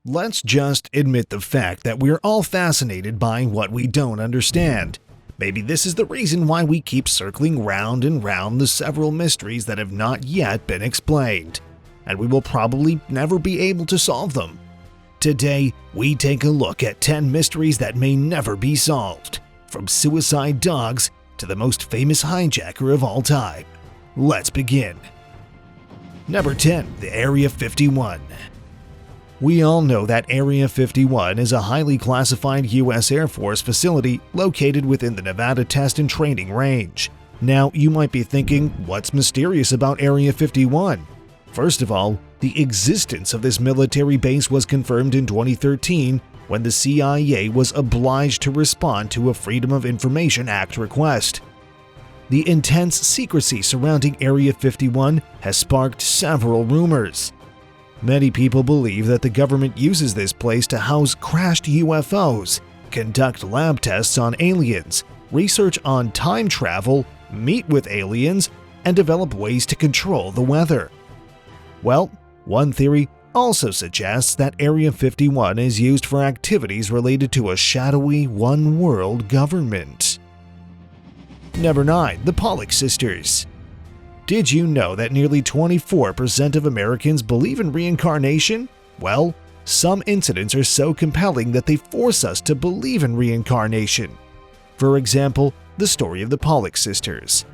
Let's just admit the fact that we're all fascinated by what we don't understand. Maybe this is the reason why we keep circling round and round the several mysteries that have not yet been explained, and we will probably never be able to solve them. Today, we take a look at 10 mysteries that may never be solved, from suicide dogs to the most famous hijacker of all time. Let's begin. Number 10. The Area 51. We all know that Area 51 is a highly classified U.S. Air Force facility located within the Nevada Test and Training Range. Now, you might be thinking, what's mysterious about Area 51? First of all, the existence of this military base was confirmed in 2013 when the CIA was obliged to respond to a Freedom of Information Act request. The intense secrecy surrounding Area 51 has sparked several rumors. Many people believe that the government uses this place to house crashed UFOs, conduct lab tests on aliens, research on time travel, meet with aliens, and develop ways to control the weather. Well, one theory also suggests that Area 51 is used for activities related to a shadowy one-world government. Number 9. The Pollock Sisters. Did you know that nearly 24% of Americans believe in reincarnation? Well, some incidents are so compelling that they force us to believe in reincarnation. For example, the story of the Pollock Sisters.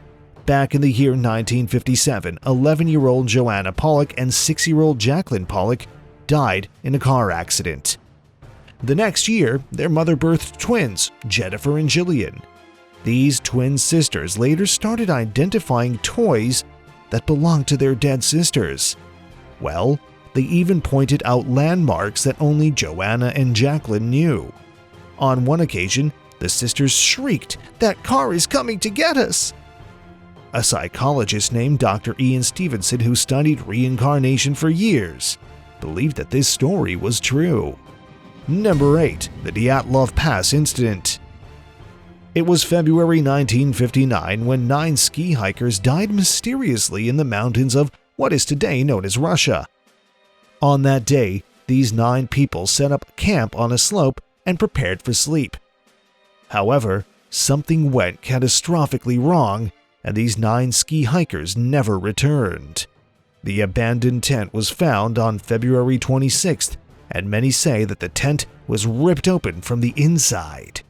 Back in the year 1957, 11-year-old Joanna Pollock and 6-year-old Jacqueline Pollock died in a car accident. The next year, their mother birthed twins, Jennifer and Jillian. These twin sisters later started identifying toys that belonged to their dead sisters. Well, they even pointed out landmarks that only Joanna and Jacqueline knew. On one occasion, the sisters shrieked, "That car is coming to get us!" A psychologist named Dr. Ian Stevenson, who studied reincarnation for years, believed that this story was true. Number 8. The Dyatlov Pass Incident. It was February 1959 when 9 ski hikers died mysteriously in the mountains of what is today known as Russia. On that day, these 9 people set up camp on a slope and prepared for sleep. However, something went catastrophically wrong, and these 9 ski hikers never returned. The abandoned tent was found on February 26th, and many say that the tent was ripped open from the inside.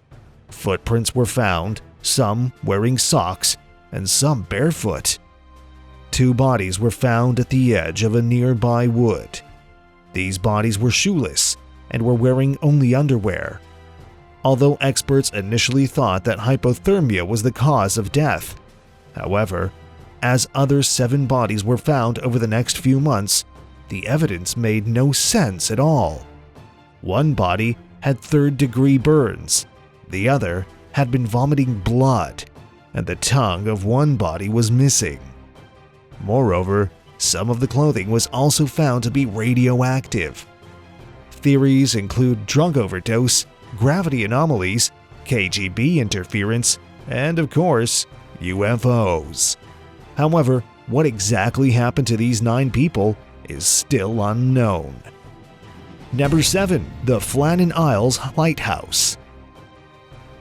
Footprints were found, some wearing socks and some barefoot. 2 bodies were found at the edge of a nearby wood. These bodies were shoeless and were wearing only underwear. Although experts initially thought that hypothermia was the cause of death. However, as other 7 bodies were found over the next few months, the evidence made no sense at all. One body had 3rd-degree burns. The other had been vomiting blood, and the tongue of one body was missing. Moreover, some of the clothing was also found to be radioactive. Theories include drug overdose, gravity anomalies, KGB interference, and of course, UFOs. However, what exactly happened to these 9 people is still unknown. Number 7. The Flannan Isles Lighthouse.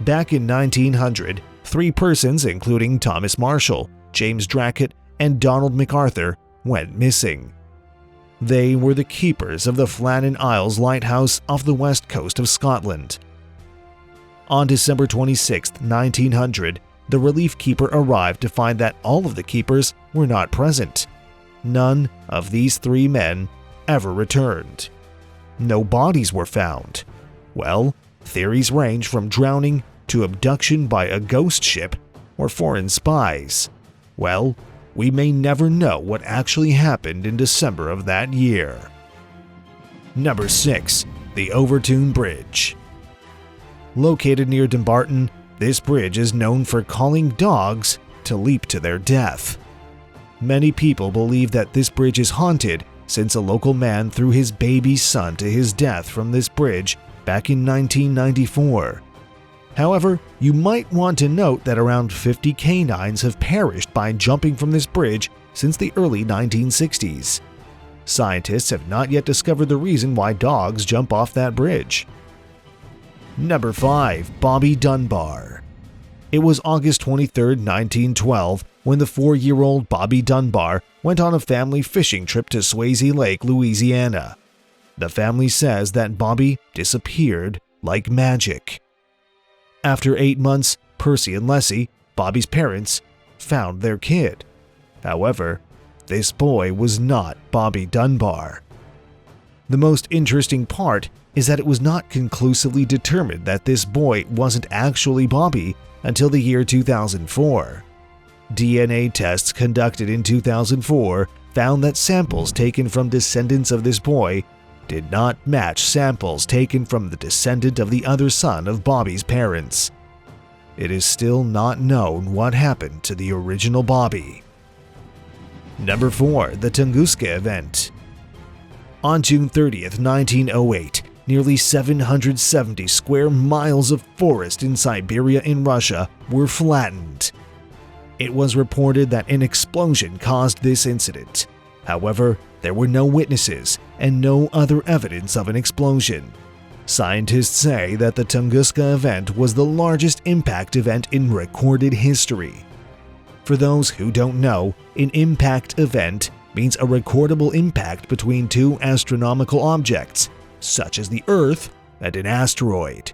Back in 1900, 3 persons, including Thomas Marshall, James Drackett, and Donald MacArthur, went missing. They were the keepers of the Flannan Isles Lighthouse off the west coast of Scotland. On December 26, 1900, the relief keeper arrived to find that all of the keepers were not present. None of these 3 men ever returned. No bodies were found. Well, theories range from drowning to abduction by a ghost ship or foreign spies. Well, we may never know what actually happened in December of that year. Number 6. The Overtoun Bridge. Located near Dunbar, this bridge is known for calling dogs to leap to their death. Many people believe that this bridge is haunted since a local man threw his baby son to his death from this bridge back in 1994. However, you might want to note that around 50 canines have perished by jumping from this bridge since the early 1960s. Scientists have not yet discovered the reason why dogs jump off that bridge. Number 5. Bobby Dunbar. It was August 23, 1912, when the 4-year-old Bobby Dunbar went on a family fishing trip to Swayze Lake, Louisiana. The family says that Bobby disappeared like magic. After 8 months, Percy and Leslie, Bobby's parents, found their kid. However, this boy was not Bobby Dunbar. The most interesting part is that it was not conclusively determined that this boy wasn't actually Bobby until the year 2004. DNA tests conducted in 2004 found that samples taken from descendants of this boy did not match samples taken from the descendant of the other son of Bobby's parents. It is still not known what happened to the original Bobby. Number 4. The Tunguska Event. On June 30, 1908, nearly 770 square miles of forest in Siberia in Russia were flattened. It was reported that an explosion caused this incident. However, there were no witnesses and no other evidence of an explosion. Scientists say that the Tunguska Event was the largest impact event in recorded history. For those who don't know, an impact event means a recordable impact between two astronomical objects, such as the Earth and an asteroid.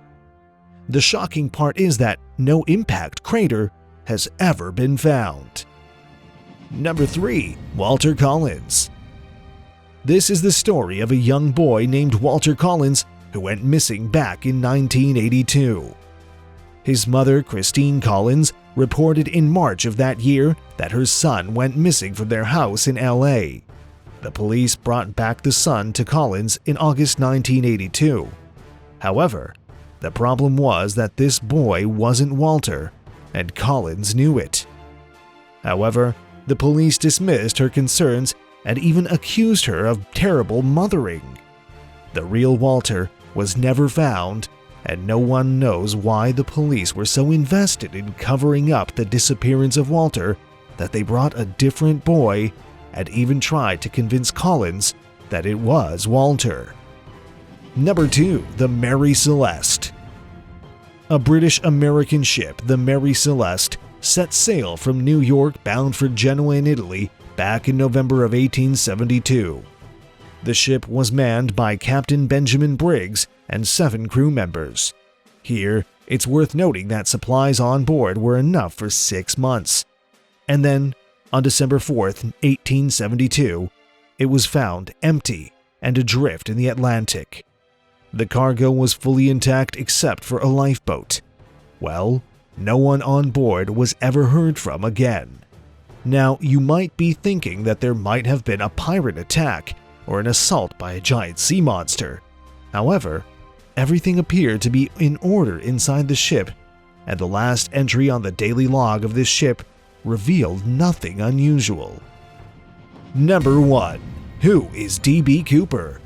The shocking part is that no impact crater has ever been found. Number 3. Walter Collins. This is the story of a young boy named Walter Collins who went missing back in 1982. His mother, Christine Collins, reported in March of that year that her son went missing from their house in LA. The police brought back the son to Collins in August 1982. However, the problem was that this boy wasn't Walter, and Collins knew it. However, the police dismissed her concerns and even accused her of terrible mothering. The real Walter was never found, and no one knows why the police were so invested in covering up the disappearance of Walter that they brought a different boy and even tried to convince Collins that it was Walter. Number 2. The Mary Celeste. A British-American ship, the Mary Celeste, set sail from New York bound for Genoa in Italy back in November of 1872. The ship was manned by Captain Benjamin Briggs and 7 crew members. Here, it's worth noting that supplies on board were enough for 6 months. And then, on December 4th, 1872, it was found empty and adrift in the Atlantic. The cargo was fully intact except for a lifeboat. Well, no one on board was ever heard from again. Now, you might be thinking that there might have been a pirate attack or an assault by a giant sea monster. However, everything appeared to be in order inside the ship, and the last entry on the daily log of this ship revealed nothing unusual. Number 1. Who is D.B. Cooper?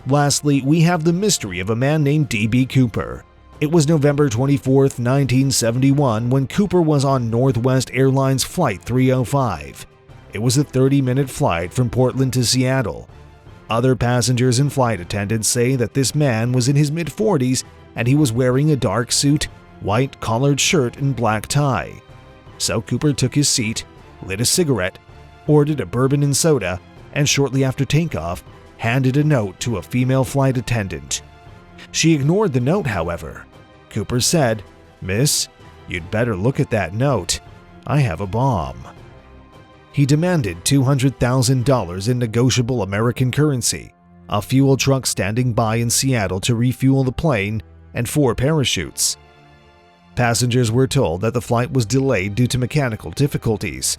Lastly, we have the mystery of a man named D.B. Cooper. It was November 24, 1971 when Cooper was on Northwest Airlines Flight 305. It was a 30-minute flight from Portland to Seattle. Other passengers and flight attendants say that this man was in his mid-40s and he was wearing a dark suit, white collared shirt, and black tie. So Cooper took his seat, lit a cigarette, ordered a bourbon and soda, and shortly after takeoff, handed a note to a female flight attendant. She ignored the note, however. Cooper said, "Miss, you'd better look at that note. I have a bomb." He demanded $200,000 in negotiable American currency, a fuel truck standing by in Seattle to refuel the plane, and 4 parachutes. Passengers were told that the flight was delayed due to mechanical difficulties.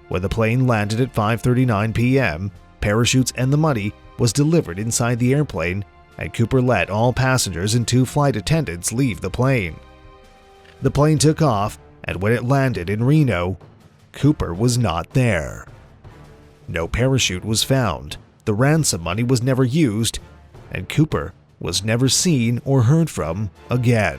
When the plane landed at 5:39 p.m., parachutes and the money was delivered inside the airplane, and Cooper let all passengers and 2 flight attendants leave the plane. The plane took off, and when it landed in Reno, Cooper was not there. No parachute was found, the ransom money was never used, and Cooper was never seen or heard from again.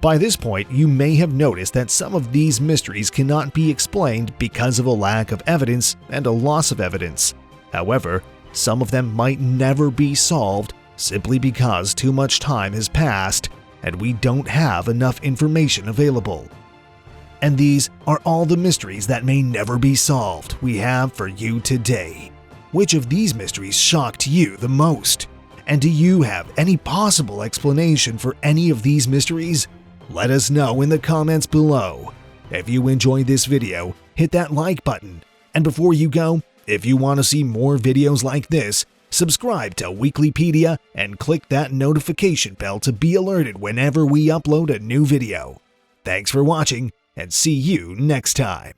By this point, you may have noticed that some of these mysteries cannot be explained because of a lack of evidence and a loss of evidence. However, some of them might never be solved simply because too much time has passed and we don't have enough information available. And these are all the mysteries that may never be solved we have for you today. Which of these mysteries shocked you the most? And do you have any possible explanation for any of these mysteries? Let us know in the comments below. If you enjoyed this video, hit that like button. And before you go, if you want to see more videos like this, subscribe to Weeklypedia and click that notification bell to be alerted whenever we upload a new video. Thanks for watching, and see you next time.